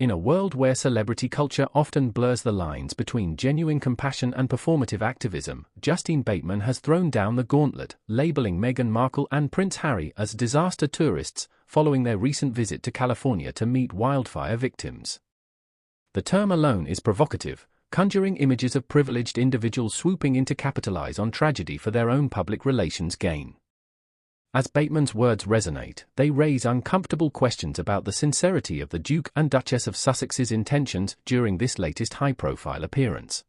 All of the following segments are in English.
In a world where celebrity culture often blurs the lines between genuine compassion and performative activism, Justine Bateman has thrown down the gauntlet, labeling Meghan Markle and Prince Harry as disaster tourists following their recent visit to California to meet wildfire victims. The term alone is provocative, conjuring images of privileged individuals swooping in to capitalize on tragedy for their own public relations gain. As Bateman's words resonate, they raise uncomfortable questions about the sincerity of the Duke and Duchess of Sussex's intentions during this latest high-profile appearance.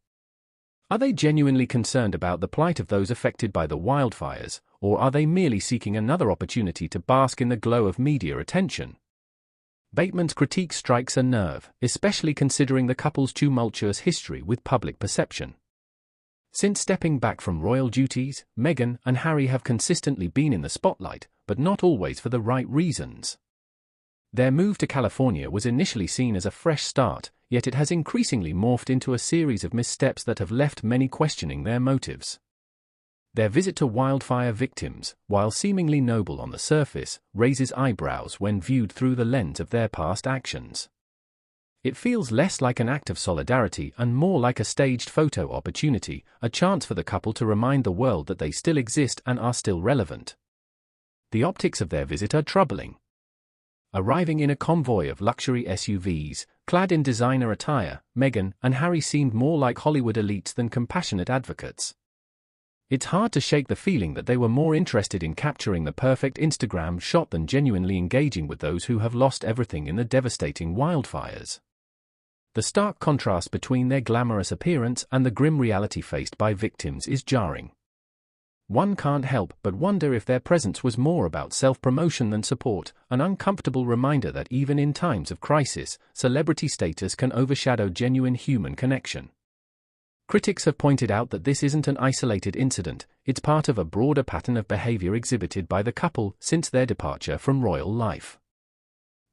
Are they genuinely concerned about the plight of those affected by the wildfires, or are they merely seeking another opportunity to bask in the glow of media attention? Bateman's critique strikes a nerve, especially considering the couple's tumultuous history with public perception. Since stepping back from royal duties, Meghan and Harry have consistently been in the spotlight, but not always for the right reasons. Their move to California was initially seen as a fresh start, yet it has increasingly morphed into a series of missteps that have left many questioning their motives. Their visit to wildfire victims, while seemingly noble on the surface, raises eyebrows when viewed through the lens of their past actions. It feels less like an act of solidarity and more like a staged photo opportunity, a chance for the couple to remind the world that they still exist and are still relevant. The optics of their visit are troubling. Arriving in a convoy of luxury SUVs, clad in designer attire, Meghan and Harry seemed more like Hollywood elites than compassionate advocates. It's hard to shake the feeling that they were more interested in capturing the perfect Instagram shot than genuinely engaging with those who have lost everything in the devastating wildfires. The stark contrast between their glamorous appearance and the grim reality faced by victims is jarring. One can't help but wonder if their presence was more about self-promotion than support, an uncomfortable reminder that even in times of crisis, celebrity status can overshadow genuine human connection. Critics have pointed out that this isn't an isolated incident, it's part of a broader pattern of behavior exhibited by the couple since their departure from royal life.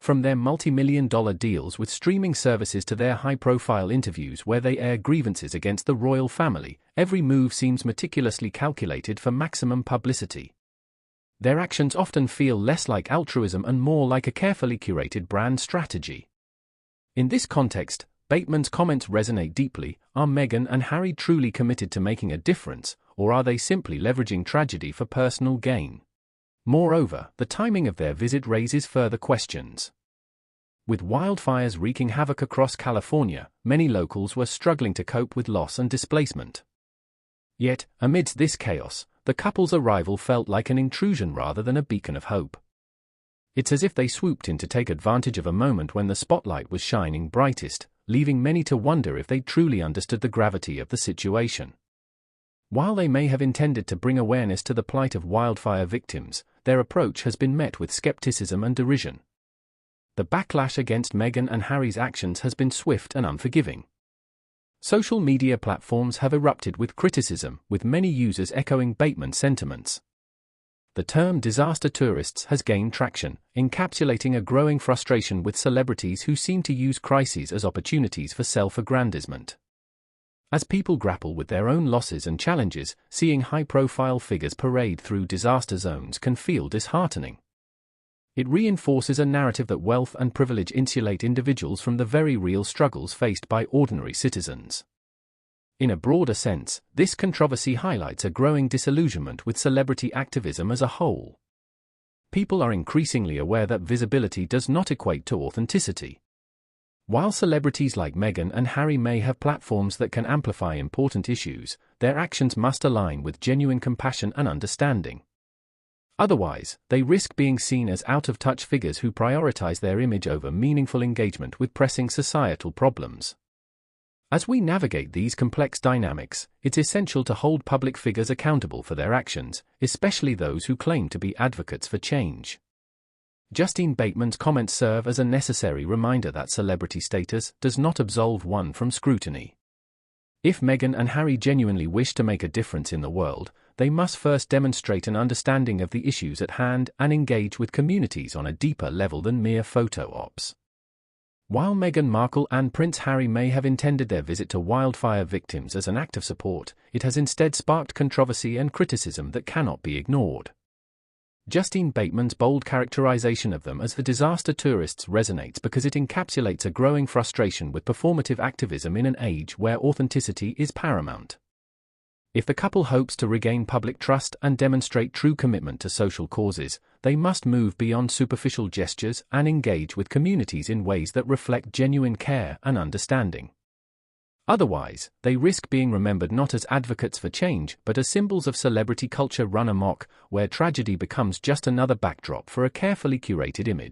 From their multi-million-dollar deals with streaming services to their high-profile interviews where they air grievances against the royal family, every move seems meticulously calculated for maximum publicity. Their actions often feel less like altruism and more like a carefully curated brand strategy. In this context, Bateman's comments resonate deeply. Are Meghan and Harry truly committed to making a difference, or are they simply leveraging tragedy for personal gain? Moreover, the timing of their visit raises further questions. With wildfires wreaking havoc across California, many locals were struggling to cope with loss and displacement. Yet, amidst this chaos, the couple's arrival felt like an intrusion rather than a beacon of hope. It's as if they swooped in to take advantage of a moment when the spotlight was shining brightest, leaving many to wonder if they truly understood the gravity of the situation. While they may have intended to bring awareness to the plight of wildfire victims, their approach has been met with skepticism and derision. The backlash against Meghan and Harry's actions has been swift and unforgiving. Social media platforms have erupted with criticism, with many users echoing Bateman's sentiments. The term disaster tourists has gained traction, encapsulating a growing frustration with celebrities who seem to use crises as opportunities for self-aggrandizement. As people grapple with their own losses and challenges, seeing high-profile figures parade through disaster zones can feel disheartening. It reinforces a narrative that wealth and privilege insulate individuals from the very real struggles faced by ordinary citizens. In a broader sense, this controversy highlights a growing disillusionment with celebrity activism as a whole. People are increasingly aware that visibility does not equate to authenticity. While celebrities like Meghan and Harry may have platforms that can amplify important issues, their actions must align with genuine compassion and understanding. Otherwise, they risk being seen as out-of-touch figures who prioritize their image over meaningful engagement with pressing societal problems. As we navigate these complex dynamics, it's essential to hold public figures accountable for their actions, especially those who claim to be advocates for change. Justine Bateman's comments serve as a necessary reminder that celebrity status does not absolve one from scrutiny. If Meghan and Harry genuinely wish to make a difference in the world, they must first demonstrate an understanding of the issues at hand and engage with communities on a deeper level than mere photo ops. While Meghan Markle and Prince Harry may have intended their visit to wildfire victims as an act of support, it has instead sparked controversy and criticism that cannot be ignored. Justine Bateman's bold characterization of them as the disaster tourists resonates because it encapsulates a growing frustration with performative activism in an age where authenticity is paramount. If the couple hopes to regain public trust and demonstrate true commitment to social causes, they must move beyond superficial gestures and engage with communities in ways that reflect genuine care and understanding. Otherwise, they risk being remembered not as advocates for change but as symbols of celebrity culture run amok, where tragedy becomes just another backdrop for a carefully curated image.